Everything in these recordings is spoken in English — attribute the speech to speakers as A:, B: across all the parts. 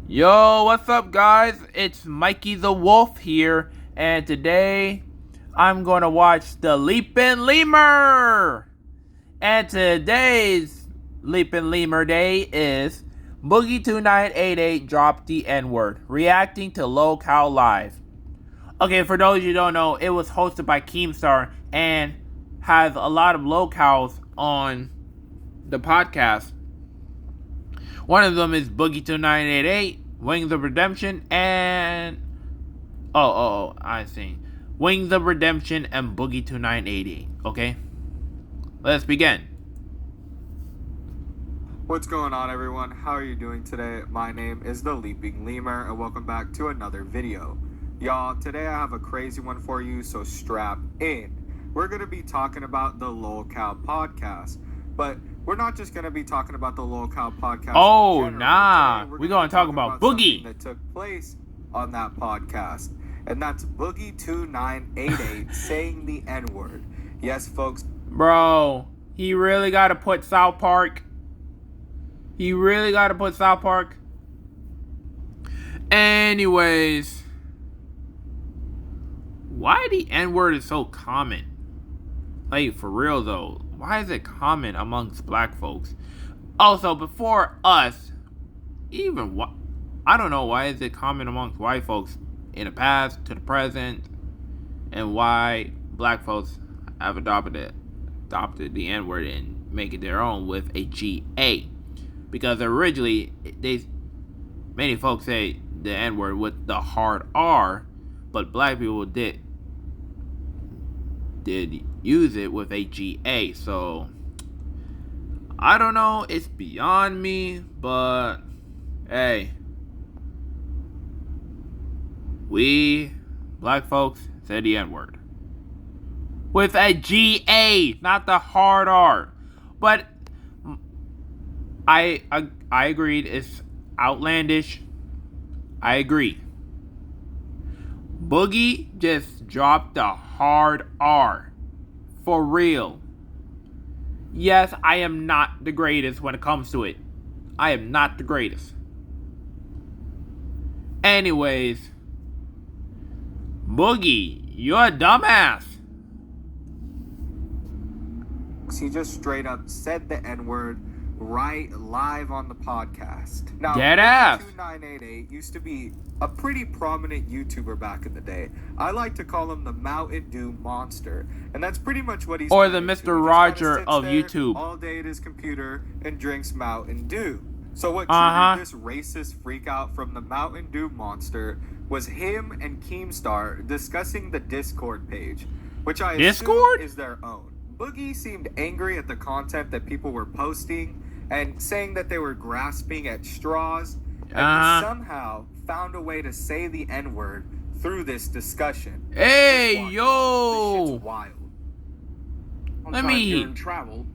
A: Yo, what's up, guys? It's Mikey the Wolf here, and today I'm going to watch the Leapin' Lemur. And today's Leapin' Lemur day is Boogie2988 dropped the N-word, reacting to Lolcow live. Okay, for those you don't know, it was hosted by Keemstar and has a lot of Lolcows on the podcast. One of them is Boogie2988, Wings of Redemption, and I see. Wings of Redemption and Boogie2988. Okay, let's begin.
B: What's going on, everyone? How are you doing today? My name is the Leaping Lemur, and welcome back to another video. Y'all, today I have a crazy one for you, so strap in. We're gonna be talking about the Lolcow podcast, but we're not just going to be talking about the Lolcow podcast.
A: Oh, nah. We're going to talk about Boogie
B: that took place on that podcast. And that's Boogie2988 saying the N-word. Yes, folks.
A: Bro, he really got to put South Park. Anyways. Why the N-word is so common? Like, for real, though. Why is it common amongst black folks? Also, before us, I don't know why is it common amongst white folks in the past to the present, and why black folks have adopted the N-word and make it their own with a GA. Because originally, many folks say the N-word with the hard R, but black people did use it with a GA, so I don't know, it's beyond me, but hey, we black folks say the N-word with a GA, not the hard R. But I agreed, it's outlandish. I agree. Boogie just dropped the hard R. For real. Yes, I am not the greatest when it comes to it. I am not the greatest. Anyways. Boogie, you're a dumbass.
B: He just straight up said the N-word right live on the podcast. Now,
A: Dead ass.
B: 2988 used to be a pretty prominent YouTuber back in the day. I like to call him the Mountain Dew Monster, and that's pretty much what he's.
A: Or the Mr. Roger of YouTube.
B: All day at his computer and drinks Mountain Dew. So what triggered this racist freakout from the Mountain Dew Monster was him and Keemstar discussing the Discord page, which I assume is their own. Boogie seemed angry at the content that people were posting and saying that they were grasping at straws, and he somehow found a way to say the N-word through this discussion.
A: Hey, yo!
B: This shit's wild.
A: Let me
C: during travel,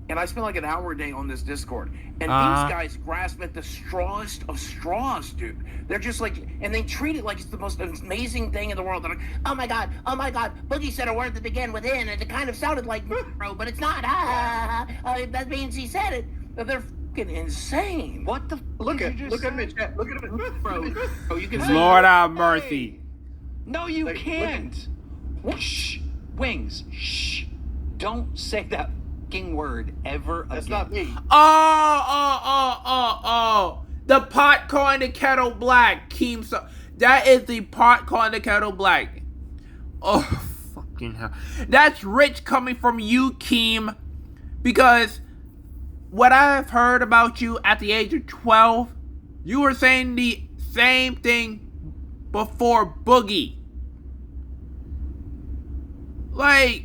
C: and I spent like an hour a day on this Discord, and these guys grasp at the strawest of straws, dude. They're just like, and they treat it like it's the most amazing thing in the world. They're like, oh my god, Boogie said a word that began with N, and it kind of sounded like bro, but it's not. That means he said it. They're fucking insane.
B: What the?
C: Look at him in chat. Look at him, bro. You can
A: Lord have mercy.
D: Hey. No, you can't. Shh, Wings. Shh. Don't say that fucking word ever again.
C: That's not me.
A: Oh. The pot calling the kettle black. Keemstar. That is the pot calling the kettle black. Oh, fucking hell. That's rich coming from you, Keem. Because what I've heard about you at the age of 12, you were saying the same thing before Boogie. Like,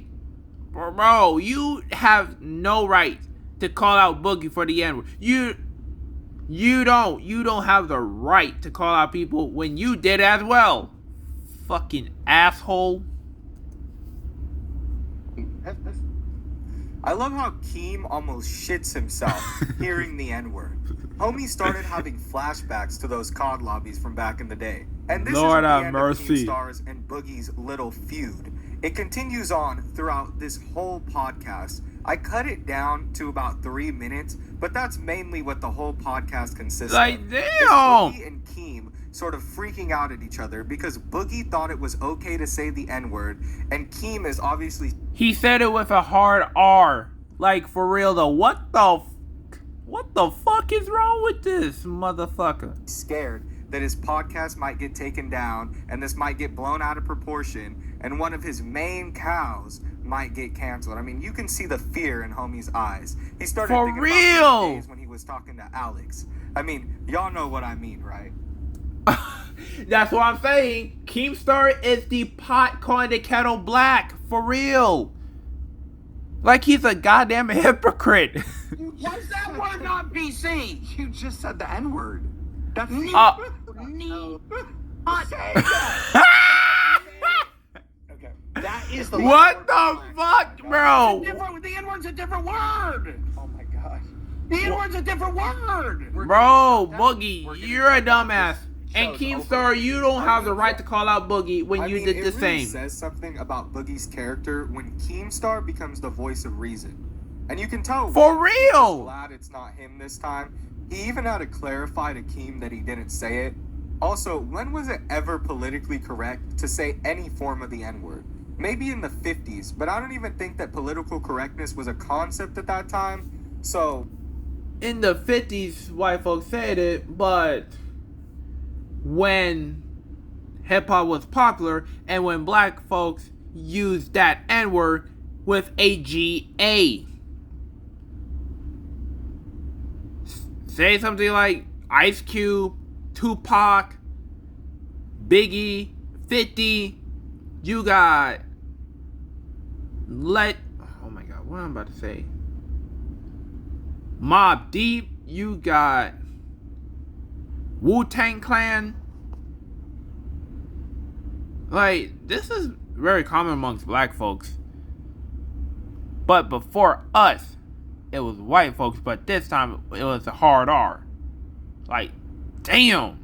A: bro, you have no right to call out Boogie for the N-word. You don't have the right to call out people when you did as well. Fucking asshole.
B: I love how Keem almost shits himself hearing the N-word. Homie started having flashbacks to those COD lobbies from back in the day. And this
A: Lord
B: is the
A: have
B: end
A: mercy.
B: of Keemstar's and Boogie's little feud. It continues on throughout this whole podcast. I cut it down to about 3 minutes, but that's mainly what the whole podcast consists
A: Like,
B: of.
A: damn!
B: Boogie and Keem sort of freaking out at each other because Boogie thought it was okay to say the N-word, and Keem is obviously...
A: He said it with a hard R. Like, for real though, what the fuck is wrong with this motherfucker?
B: scared that his podcast might get taken down and this might get blown out of proportion and one of his main cows might get canceled. I mean, you can see the fear in homie's eyes. He started
A: For
B: thinking
A: real?
B: about those days when he was talking to Alex. I mean, y'all know what I mean, right?
A: That's what I'm saying. Keemstar is the pot calling the kettle black. For real. Like he's a goddamn hypocrite.
C: What's that word not PC?
D: You just said the N-word. That's
C: Okay.
D: that is the
A: What the fuck, bro?
C: The N-word's a different word.
D: Oh my god.
C: The N-word's a different word.
A: Bro, Boogie, you're a dumbass. And Keemstar, you don't have the right to call out Boogie when you did the
B: it really
A: same.
B: says something about Boogie's character when Keemstar becomes the voice of reason. And you can tell...
A: For
B: I'm
A: real.
B: glad it's not him this time. He even had to clarify to Keem that he didn't say it. Also, when was it ever politically correct to say any form of the N-word? Maybe in the 50s, but I don't even think that political correctness was a concept at that time. So...
A: In the 50s, white folks said it, but when hip-hop was popular and when black folks used that N-word with a G-A. Say something like Ice Cube, Tupac, Biggie, 50. You got oh my god, what am I about to say? Mobb Deep, you got Wu-Tang Clan. Like, this is very common amongst black folks. But before us, it was white folks, but this time it was a hard R. Like, damn.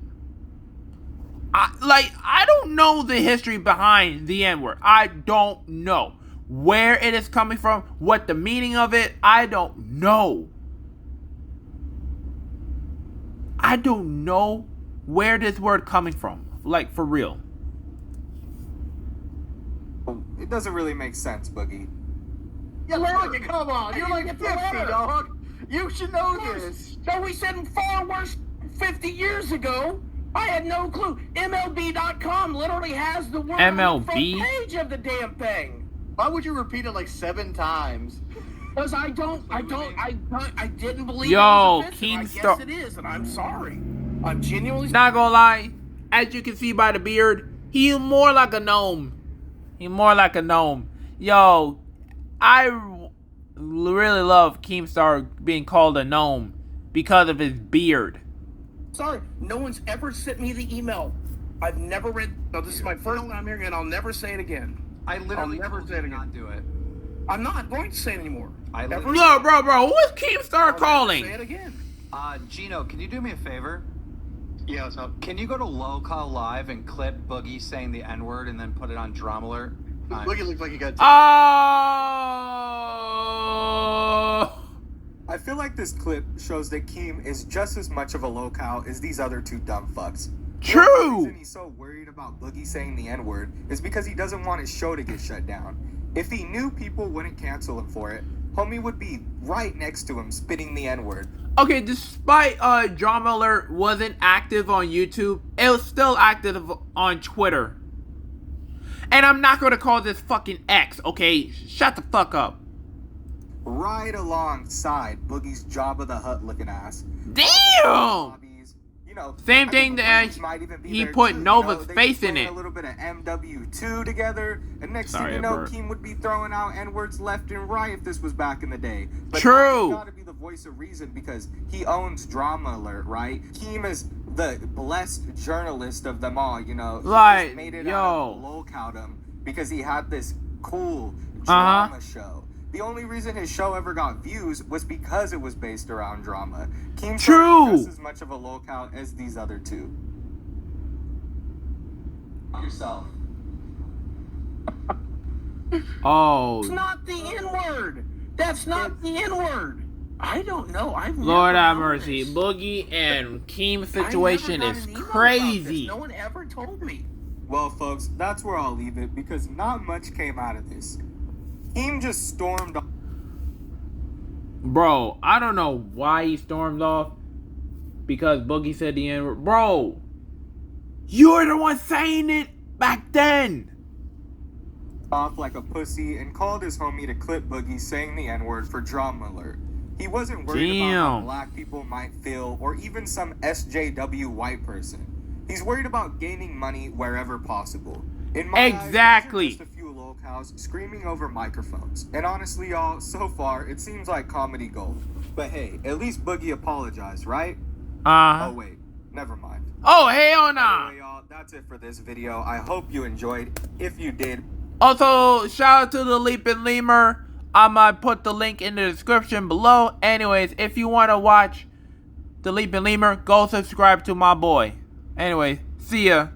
A: I don't know the history behind the N-word. I don't know where it is coming from, what the meaning of it, I don't know. I don't know where this word coming from. Like, for real.
B: It doesn't really make sense, Boogie.
D: Yeah, look, come on. You're like 50, dog. You should know this.
C: So we said far worse 50 years ago. I had no clue. MLB.com literally has the word
A: MLB?
C: on the front page of the damn thing.
D: Why would you repeat it like 7 times?
C: Because I didn't believe
A: Yo,
C: it was offensive. I
A: Keemstar.
C: guess it is, and I'm sorry. I'm genuinely
A: Not gonna lie, as you can see by the beard, he's more like a gnome. He's more like a gnome. Yo, I really love Keemstar being called a gnome because of his beard.
C: sorry. No one's ever sent me the email. I've never read. No, this is my first time hearing it, and I'll never say it again.
D: I literally
C: never
D: told
C: say
D: you
C: it
D: to
C: again.
D: not do it.
C: I'm not going to say it anymore.
D: I
C: Ever.
D: literally-
A: No, bro, who is Keemstar
C: I'll never
A: calling?
C: Say it again.
D: Gino, can you do me a favor?
E: Yeah, what's up?
D: Can you go to Lolcow Live and clip Boogie saying the N-word and then put it on Drama Alert?
E: Boogie looked like he got.
A: Oh!
B: I feel like this clip shows that Keem is just as much of a Lolcow as these other two dumb fucks. The
A: True!
B: reason he's so worried about Boogie saying the N-word is because he doesn't want his show to get shut down. If he knew people wouldn't cancel him for it, homie would be right next to him spitting the N-word.
A: Okay, despite Drama Alert wasn't active on YouTube, it was still active on Twitter. And I'm not gonna call this fucking X, okay? Shut the fuck up.
B: Right alongside Boogie's Jabba the Hutt looking ass.
A: Damn!
B: Hobbies, you know,
A: Same
B: I
A: thing
B: think the
A: that
B: Wings might even be
A: he
B: there
A: put
B: too,
A: Nova's
B: they
A: face
B: be
A: in
B: playing
A: it.
B: A little bit of MW2 together, and next
A: Sorry,
B: thing you know,
A: Bert.
B: Keem would be throwing out N-words left and right if this was back in the day. But
A: True.
B: now he's gotta be the voice of reason because he owns Drama Alert, right? Keem is the blessed journalist of them all, you know. He
A: Like,
B: just made it
A: yo.
B: out of Lolcowdom because he had this cool drama show. The only reason his show ever got views was because it was based around drama. Keemstar
A: True.
B: is just as much of a Lolcow as these other two. Yourself.
A: Oh.
C: It's not the N-word. That's not the N-word. I don't know.
A: Lord have mercy. Boogie and Keem situation is crazy.
C: No one ever told me.
B: Well, folks, that's where I'll leave it because not much came out of this. Keem just stormed off.
A: Bro, I don't know why he stormed off. Because Boogie said the N-word. Bro, you're the one saying it back then.
B: Off like a pussy and called his homie to clip Boogie saying the N-word for drama alert. He wasn't worried about how black people might feel or even some SJW white person. He's worried about gaining money wherever possible. In my eyes, these are just a few Lolcows screaming over microphones. And honestly, y'all, so far, it seems like comedy gold. But hey, at least Boogie apologized, right? Oh, wait. Never mind.
A: Oh, hell nah.
B: Anyway, y'all, that's it for this video. I hope you enjoyed. If you did.
A: Also, shout out to the Leaping Lemur. I'm going to put the link in the description below. Anyways, if you want to watch the Leaping Lemur, go subscribe to my boy. Anyway, see ya.